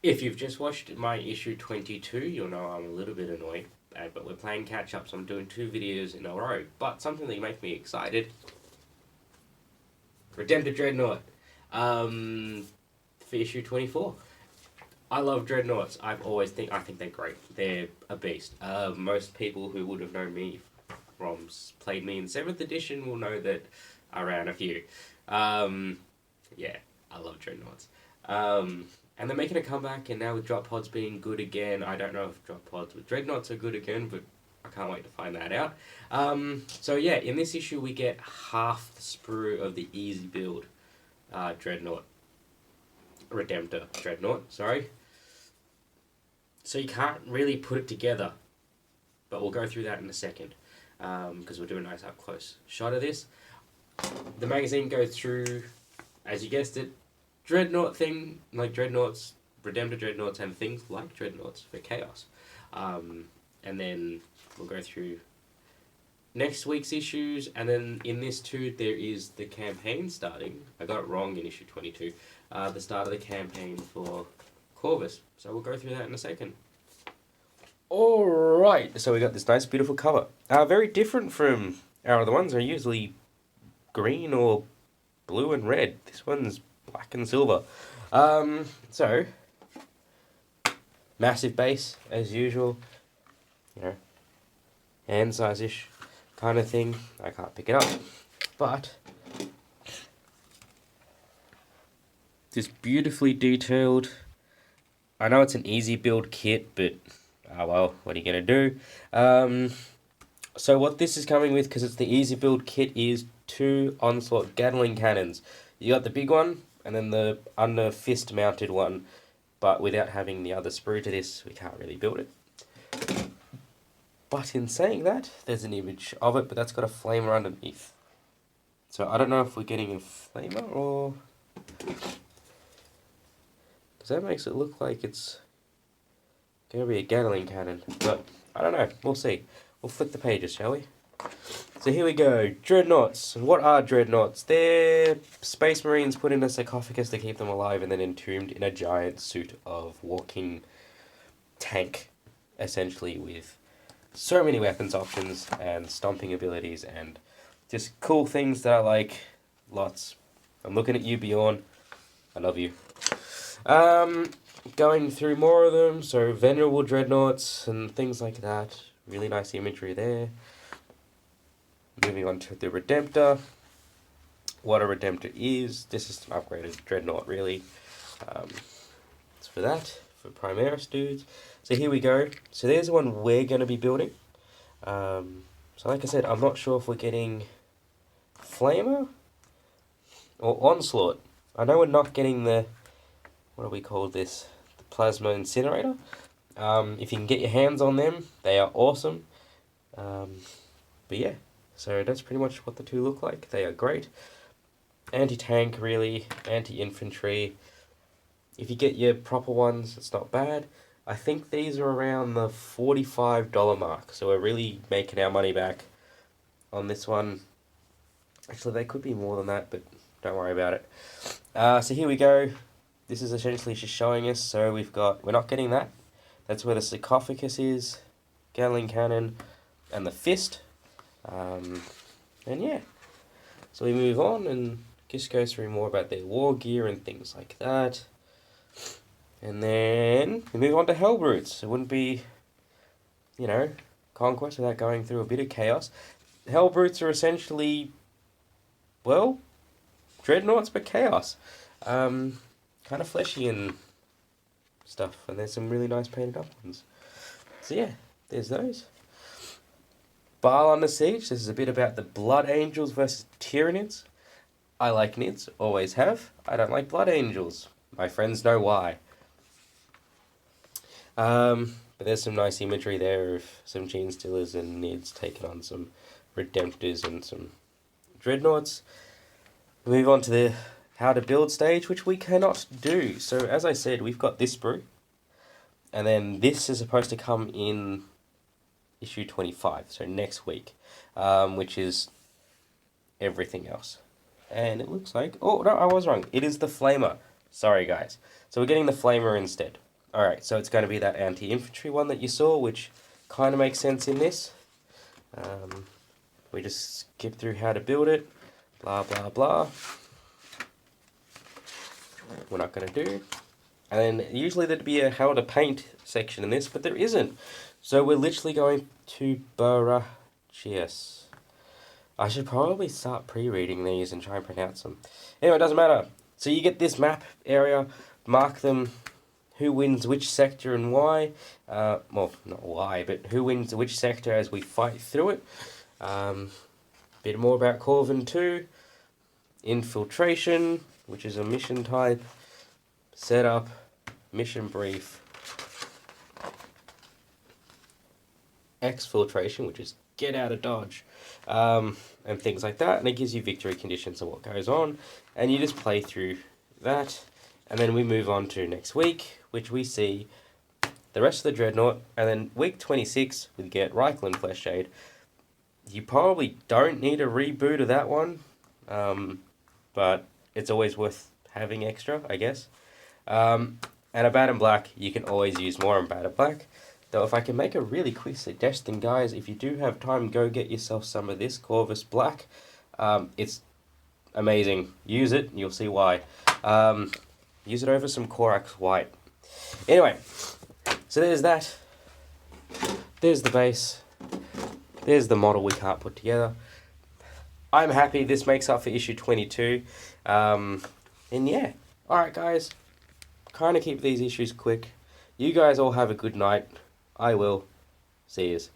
If you've just watched my issue 22, you'll know I'm a little bit annoyed. But we're playing catch up, so I'm doing 2 videos in a row. But something that makes me excited: Redemptor Dreadnought, for issue 24. I love Dreadnoughts. I think they're great. They're a beast. Most people who would have known me from played me in 7th edition will know that I ran a few. Yeah, I love Dreadnoughts. And they're making a comeback, and now with drop pods being good again, I don't know if drop pods with Dreadnoughts are good again, but I can't wait to find that out. So yeah, in this issue we get half the sprue of the easy build Dreadnought. Redemptor Dreadnought, sorry. So you can't really put it together, but we'll go through that in a second, because we'll do a nice up close shot of this. The magazine goes through, as you guessed it, Dreadnought thing, like Dreadnoughts, Redemptor Dreadnoughts, and things like Dreadnoughts for Chaos. And then we'll go through next week's issues, and then in this too, there is the campaign starting. I got it wrong in issue 22. The start of the campaign for Corvus. So we'll go through that in a second. Alright, so we got this nice beautiful cover. Very different from our other ones. They're usually green or blue and red. This one's black and silver. So massive base as usual, you know, hand size-ish kind of thing. I can't pick it up, but just beautifully detailed. I know it's an easy build kit, but well, what are you gonna do? So what this is coming with, because it's the easy build kit, is 2 Onslaught Gatling cannons. You got the big one, and then the under fist mounted one, but without having the other sprue to this, we can't really build it. But in saying that, there's an image of it, but that's got a flamer underneath. So I don't know if we're getting a flamer, or because that makes it look like it's going to be a Gatling cannon, but I don't know, we'll see. We'll flick the pages, shall we? So here we go, Dreadnoughts. What are Dreadnoughts? They're Space Marines put in a sarcophagus to keep them alive and then entombed in a giant suit of walking tank, essentially, with so many weapons options and stomping abilities and just cool things that I like lots. I'm looking at you, Bjorn. I love you. Going through more of them, so Venerable Dreadnoughts and things like that. Really nice imagery there. Moving on to the Redemptor. What a Redemptor is. This is an upgraded Dreadnought, really. It's for that, for Primaris dudes. So here we go. So there's the one we're going to be building. So like I said, I'm not sure if we're getting Flamer or Onslaught. I know we're not getting the, what do we call this? The Plasma Incinerator. If you can get your hands on them, they are awesome. But yeah, so that's pretty much what the 2 look like. They are great. Anti-tank, really. Anti-infantry. If you get your proper ones, it's not bad. I think these are around the $45 mark. So we're really making our money back on this one. Actually, they could be more than that, but don't worry about it. So here we go. This is essentially just showing us. So we're not getting that. That's where the sarcophagus is, Gatling cannon, and the fist. And yeah, so we move on and just go through more about their war gear and things like that. And then we move on to Hellbrutes. It wouldn't be, you know, Conquest without going through a bit of chaos. Hellbrutes are essentially, well, Dreadnoughts but chaos. Kind of fleshy and stuff, and there's some really nice painted up ones. So yeah, there's those. Baal Under Siege. This is a bit about the Blood Angels versus Tyranids. I like Nids, always have. I don't like Blood Angels. My friends know why. But there's some nice imagery there of some Genestealers and Nids taking on some Redemptors and some Dreadnoughts. We move on to the how to build stage, which we cannot do. So as I said, we've got this sprue, and then this is supposed to come in issue 25, so next week, which is everything else. And it looks like, oh no, I was wrong, it is the Flamer. Sorry guys. So we're getting the Flamer instead. Alright, so it's going to be that anti-infantry one that you saw, which kind of makes sense in this. We just skip through how to build it, blah blah blah. We're not going to do. And then usually there'd be a how to paint section in this, but there isn't. So we're literally going to Barachias. I should probably start pre-reading these and try and pronounce them. Anyway, it doesn't matter. So you get this map area, mark them, who wins which sector and why. Well, not why, but who wins which sector as we fight through it. Bit more about Corvin 2. Infiltration, which is a mission type. Setup, mission brief. Exfiltration, which is get out of dodge. And things like that. And it gives you victory conditions and what goes on. And you just play through that. And then we move on to next week, which we see the rest of the Dreadnought. And then week 26, we get Reichland Flesh Shade. You probably don't need a reboot of that one. But it's always worth having extra, I guess. And a Bad and Black, you can always use more in Bad and Black. Though if I can make a really quick suggestion, guys, if you do have time, go get yourself some of this Corvus Black. It's amazing. Use it, and you'll see why. Use it over some Corax White. Anyway, so there's that. There's the base. There's the model we can't put together. I'm happy this makes up for issue 22. And yeah. Alright, guys. Kind of keep these issues quick. You guys all have a good night. I will. See yous.